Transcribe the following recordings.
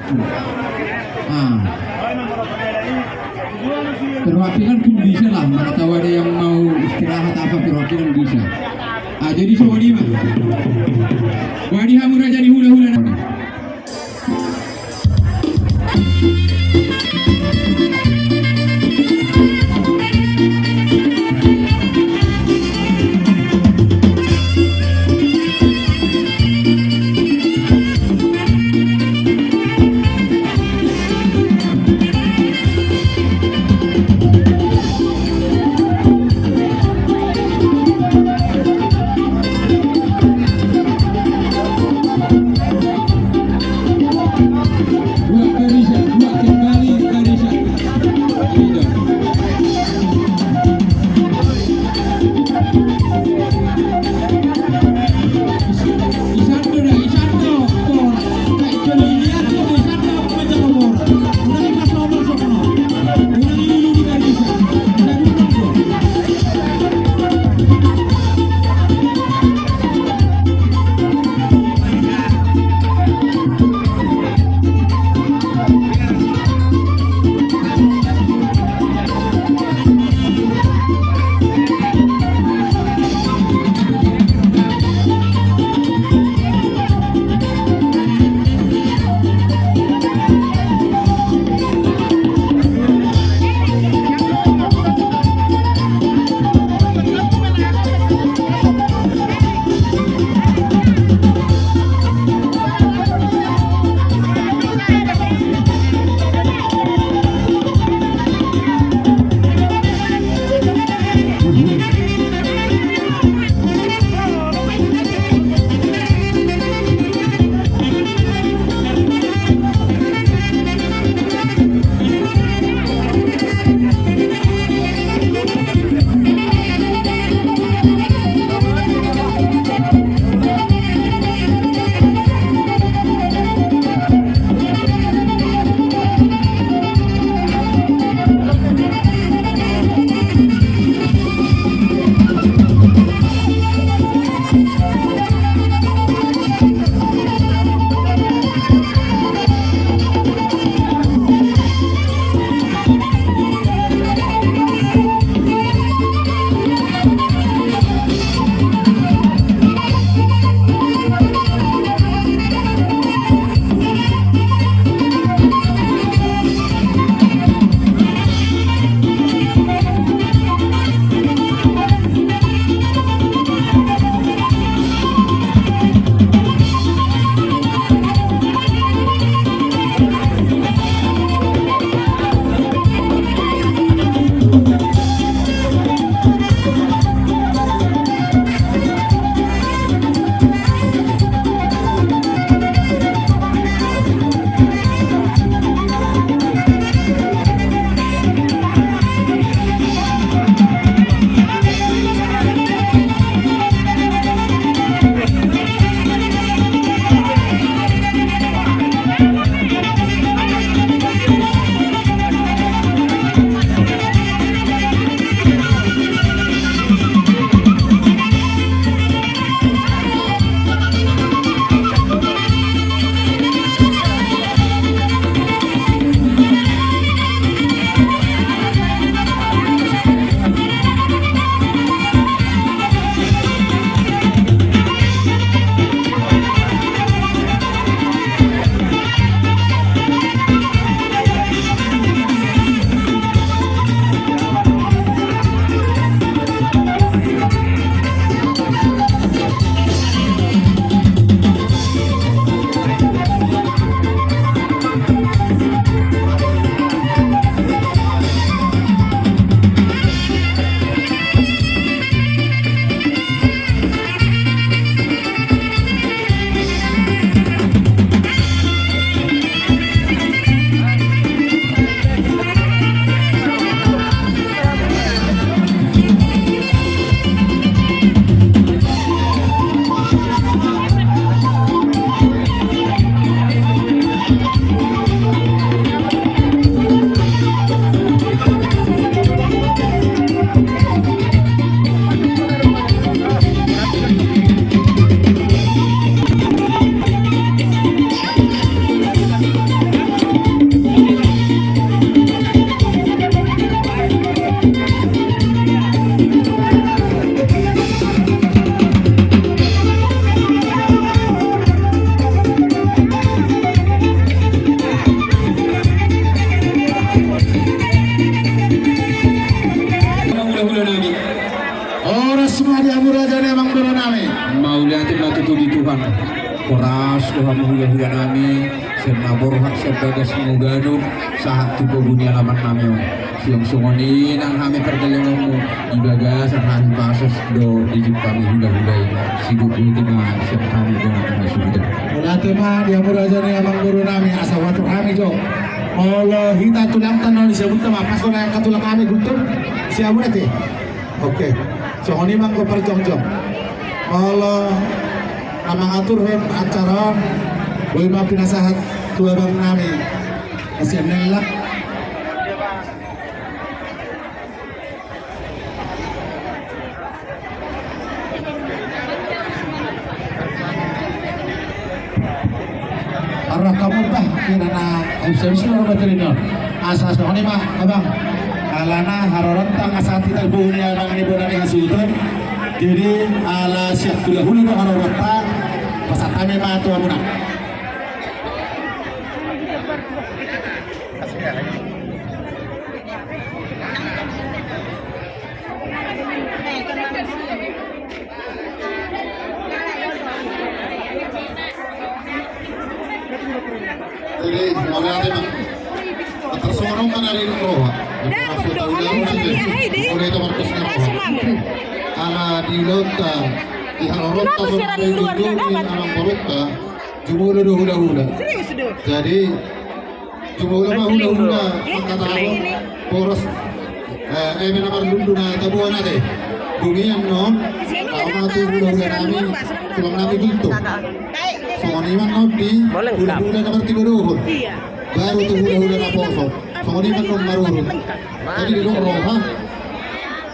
Ah, perwakilan pun bisa lah, mana tahu ada yang mau istirahat apa perwakilan bisa. Ah, jadi sewadi mah. Wadi hamura jadi hula-hula. mauliatin na tutubi Tuhan. Koras doha hula-hula nami senabor hak sebagai semugano sahat tipe bunyi alamat nami siang sungoni nang kami perjalanan ibaga sarhan basos do dijib kami hula-hula sibuk itu mah siang kami dengan kami sudah. Berarti mah dia muraja ni abang guru nami asawatu kami jo. Kalau kita tulang tanah disebut nama pas kalau yang katulang kami gutur siapa nanti? Oke, sungoni mang ko perjong-jong. Kalau amang atur acara boleh maaf pinasahat tua bang nami kasih lah. Arah kamu bah kira na observasi orang betul asas dong ini mah abang kalana harorentang asati talbunya abang ini bukan yang sudut jadi ala siap dulu dong harorentang pasatame mah tua munak. Jadi semuanya ada tersorong kan dari roh. Oleh teman kesnya ala di lota di harorota alam borota jumula hula-hula. Jadi jumula mah hula-hula kata poros nomor lunduna tabuan ada. Dunia non kalau tu hula-hula kami tulang kami bentuk. Songoniman nodi hula-hula nomor 3 duhur. Baru tu hula-hula na poso. Songoniman non maruru. Jadi di roha.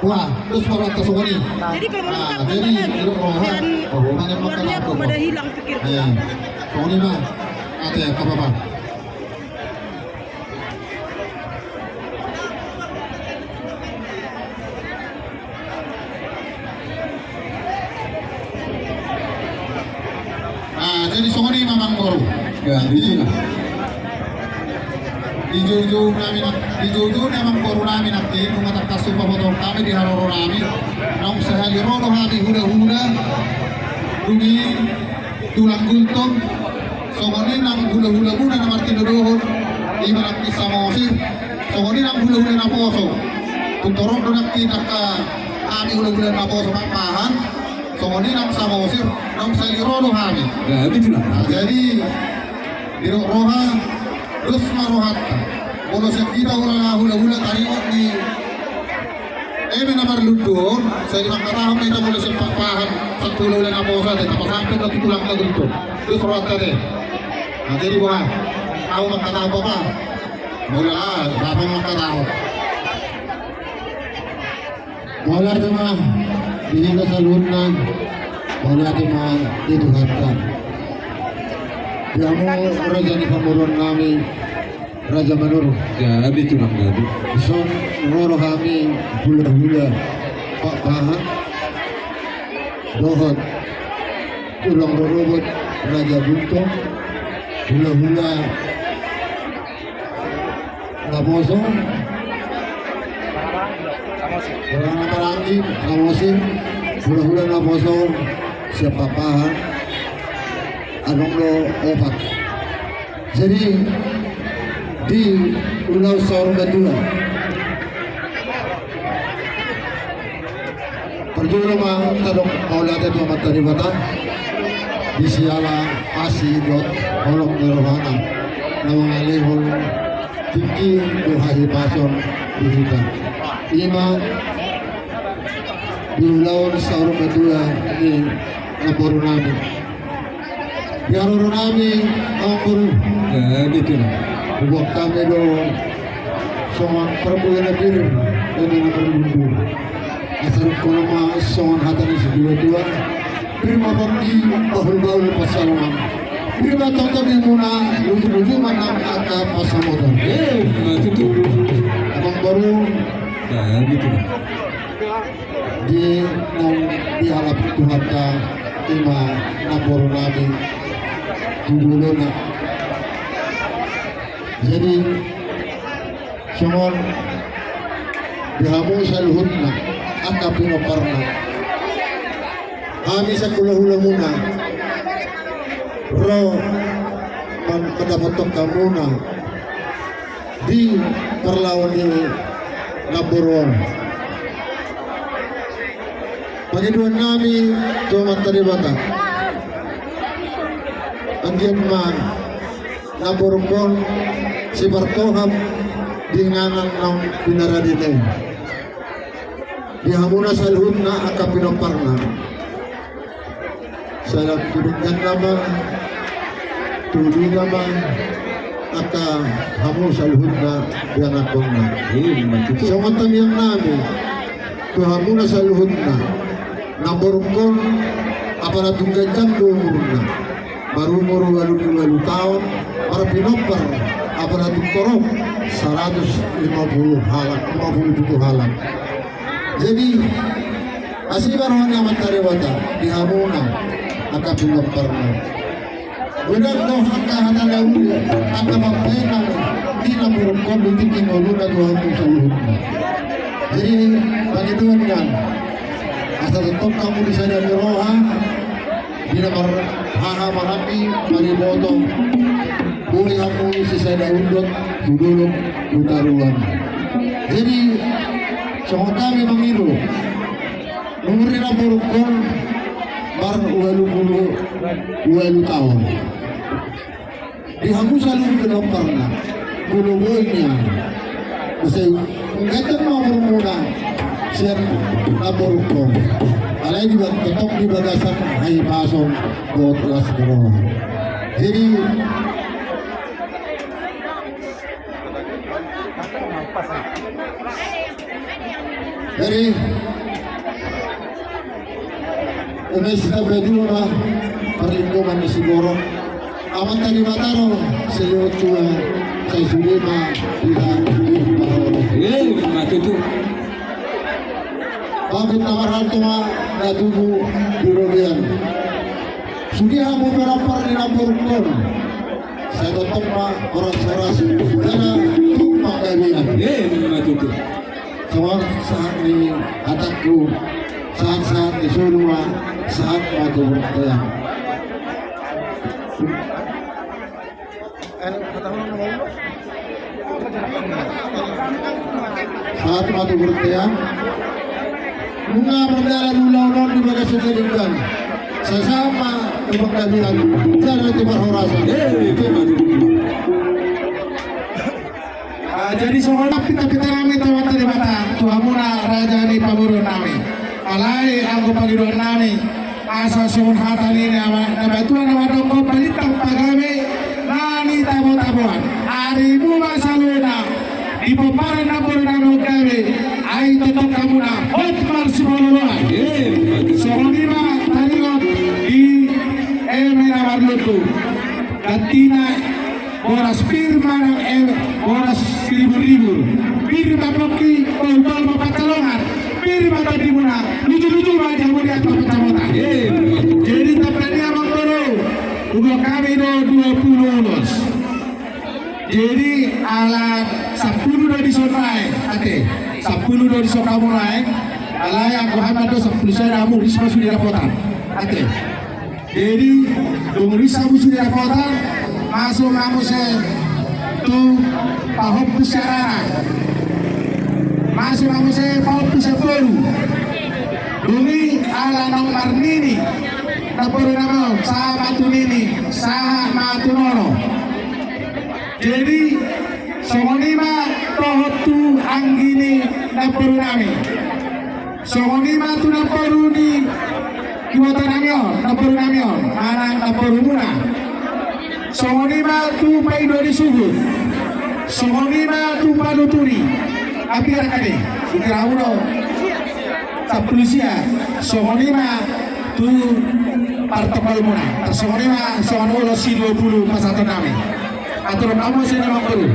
Wah, terus baru atas songoni. Jadi kalau melengkap Jadi di roha. Oh, mana makan apa? pada hilang pikir. Songoni mah ada ya apa-apa. Jadi songoni mamang baru. Ya, itu lah. Di jujur memang baru nami nanti mengatak kasu foto kami di haroro nami. Nong sehari rolo hati hula-hula. Dumi tulang gultung. Songoni nang hula-hula buna na Martino Dohon. Ibarat kisah mosir. Songoni nang hula-hula na poso. Tutorong donak tidak ka kami hula-hula na poso pampahan. Songoni nang samosir. Nong sehari rolo kami. Ya, itu lah. Jadi di roha terus marohatta kalau kita hula-hula tariwat di menabar ludur saya dimakataham kita boleh sempat paham satu hula-hula na posa deh apa sampai ke tulang lagu itu terus rohatta deh nah jadi wah tahu makatah apa mula berapa makatah mula cuma di kesalunan mula cuma itu hatta Kamu raja ni pemurun kami Raja Manur. Ya, itu lah gaduh. Son roro kami hula-hula Pak Pahat Dohot tulang robot Raja Buntung hula-hula Laposo orang Marangi Kamosin hula-hula Laposo siapa Pahat anong lo opat. Jadi di Pulau Sorgadula perjulungan tadong kaulada itu amat taribata di siala asidot olong nirohana na mga lehol tinggi duhahi pason dihita ima di Pulau Sorgadula ini naporo namin Yaroro nami angkul Ya, itu lah. buat kami do songan perbulan akhir ini nomor lundu asal koloma songan hatani sedua-dua prima bangki bahul-bahul pasalangan prima tonton di muna lucu-lucu mana kata pasamodan Itu. abang baru Ya, itu lah. di halap Tuhan ka ima naporo nami dulu na jadi semua dihamu sa luhod na ang kapinoparna kami sa kula-hula muna ro magkadapotok ka muna di perlawan ni number 1 Panginoon namin tumat taribata angyan man number 1 si Bartoham di nganang ng pinaradite di hamuna sa luhod na aka pinaparna sa pinagkan naman tuloy naman aka hamu sa luhod na yan akong na sa matang yang namin to hamuna sa luhod na number 1 apara tunggal jam na marumuro walu tahun para pinopar apara tungkorok 150 halak 57 halak jadi asibaron yang matariwata di hamuna aka pinopar na benar doh aka hana uli aka mapena di number 1 ditikin ulu na doh hamu sa luhod na jadi Panginoon yan asal tetap kamu di sana roha bila haha marami mariboto boleh kamu di sana undot duduluk utaruan jadi soal kami mengiru umurnya burukon bar uelu tahun di hamu selalu kenapa bulu-bulunya masih enggak mau bermuda siar labor ko alay di tetap di bagasan ay pasong buat kelas bawah jadi ini sudah berdua perlindungan di Sigoro aman tadi mataro seliwat tua saya sudah tidak itu Bakit naman tuma natubo birobian. Sugi hamu berapar di lampurkon. Saya tetap orang-orang karena tumpah kalian. Itu Soal saat ini atakku saat-saat di Sunua saat matu berkayang. Saat matu berkayang. Bunga berdarah ulang-ulang di bagas kehidupan sesama pengkabilan jangan diperhorasan jadi semua kita kami teman dari mata tuhamuna raja ni pamurun nami alai anggo pagidon nami asa sun hatan ini na batuan na dongko palitang pagame nani tabo-tabuan aribu masaluna di paparan na puro nami kami ay totok kamu na hot marsibololoan sohonima tarigot di emena marlutu katina boras firma ng boras ribu-ribu firma poki tol patalongan firma tadi muna lucu-lucu aja mo di atas kecamatan jadi tapnya abang toro ugo kami do 20 ulos jadi alat 10 do di sonai ate 10 do di sokamu naik alay aku hama do 10 saya namu risma sudah rapotan ate jadi dong risma sudah rapotan masuk kamu saya tu pahop kesarana masuk kamu saya pahop kesabaru duni ala nomor nini tapuru nama sama tu nini sama tu nono jadi songonima pahop tu anggini tapuru nami songonima tu tapuru ni kiwata namion tapuru namion marang tapuru muna songonima tu paido di sugut songonima tu panuturi api rakade ikrawulo sa polisia songonima tu partokol muna songonima songonulo si 20 pasato nami atur kamu sini makuru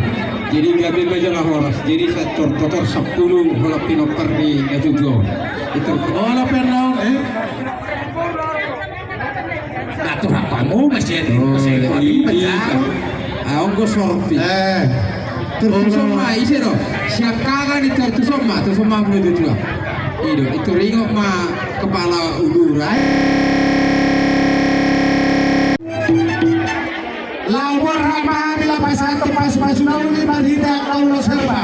jadi gabi baja lah horas jadi saya totor 10 hola pinoper di Etugo itu hola pernah Atuh kamu masih aku sorti terusoma isi do siakaga di terusoma menuju itu ringo ma kepala uluran. Labor hama bila pasatu pas nauli marhita kaulo serba.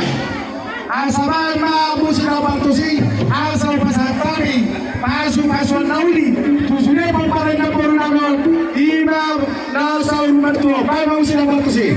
Asabay maabusi na bantusi asal pasatani pasu nauli tusune pagparin na puro nanon imaw na sa uruman to may maabusi na bantusi.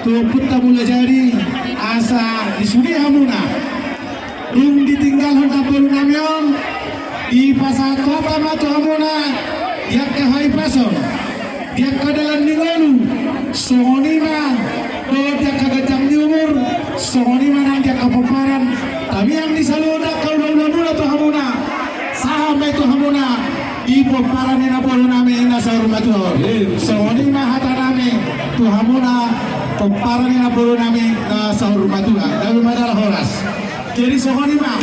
Punta mula jadi asa disudi hamuna ring ditinggal honda puru namion di pasar kota matu hamuna dia ke hai pason dia ke dalam ningolu soni mah dia ke gajang di umur soni mah nang dia ke paparan tapi yang di saluda kau udah tuh hamuna sampai tuh hamuna di paparan ina puru nami ina sahur matu soni mah hata nami tuh hamuna Pemparan yang baru nami sahur matula dari madara horas. Jadi sohoni mah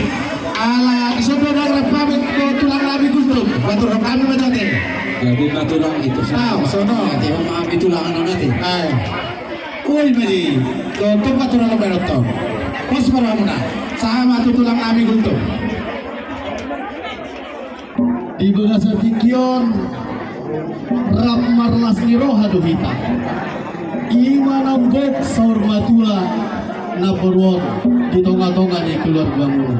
ala isododa repamit ko tulang labi gustum batur kami majate. Jadi tulang itu sono nanti memahami tulangan nanti. Koi maji to baturan beroto. Pos paramuna sama tulang labi gustum. Ibu rasa tikion rap marlas niroha duhita. Imanam gok sahur matua na perwon di tonga-tonga ni keluargamu.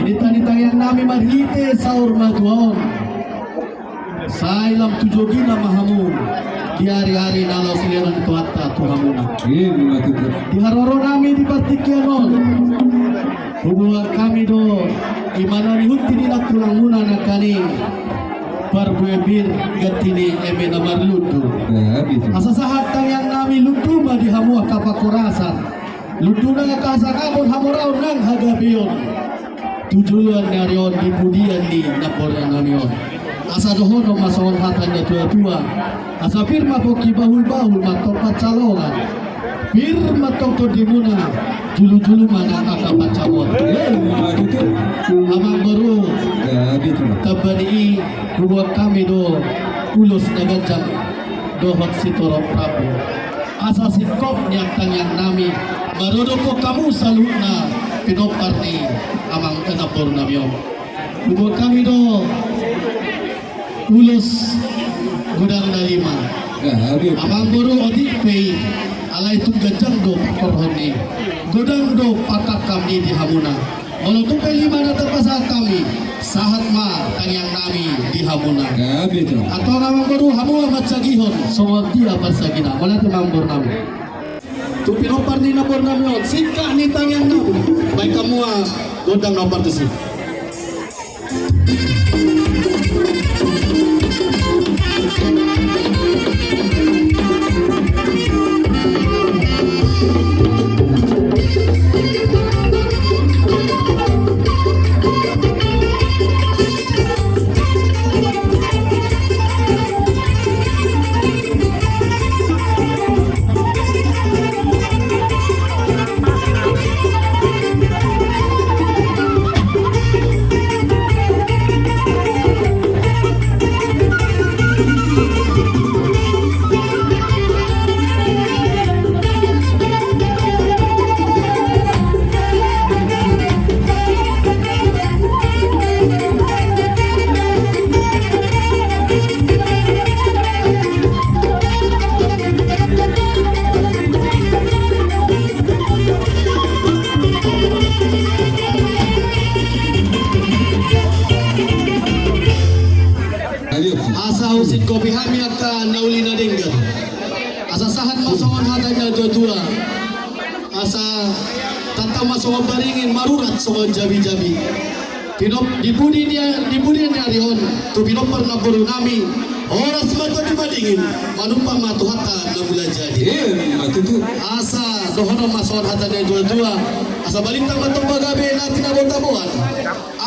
Ini tadi yang nami marhite sahur matuaon. Sailam tujogina mahamu di hari-hari nalau siliran tuata tuhamuna. Di haroro nami di Batikianon. Hubungan kami do imana ni huti ni tulang muna nakani parbuebir gatini eme namar ludu. Asa sahat yang nami ludu ma di hamu kapakurasan. Ludu na kasarabon hamuraw nang hagabiyon. Tujuan narion di pudian ni naporan namion. Asa dohono masawan hatanya tua-tua. Asa firma boki bahul-bahul matopat calongan. Firma toko dimuna julu-julu mana akapat cawon. Amang baru tabani buat kami do ulus nagajang dohot sitorong Prabu. Asa sikop nyatang yang nami baru ko kamu saluna pinopar ni amang kenapor namiom. Buat kami do ulus gudang dalima. Amang buru odik pei alai tu gajang do korhoni. Gudang do patak kami di hamuna. Walau tu pei lima datang pasal kami sahat ma tangyang nami di hamuna. Atau amang buru hamu amat sagihon soal dia pasagina. Mana tu amang buru nami. Tu pinopar ni napor nami on. Sikah ni tangyang nami. Baik kamu gudang napar tu sih. Asa usin kopi hami akan nauli na denggan. Asa sahat masawan hatanya dua-dua. Asa tata masawan baringin marurat sawan jabi-jabi. Pinop dibudi dia rion tu pinop pernah buru nami. Oras mata dibandingin manumpang matu hata na mula jadi. Asa dohono masawan hatanya dua-dua. Asa balintang matong bagabe natin na botabuan.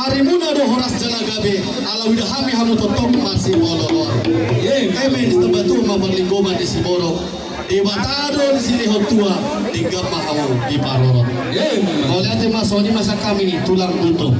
Ari muna do horas jalagabe ala wida hami hamu totok masih bolor. Emen tabatu mabarlinggoman di Siboro. Di Batado di sini hotua di Gapah hamu di Parorot. Oleh ate masoni masa kami tulang butuh.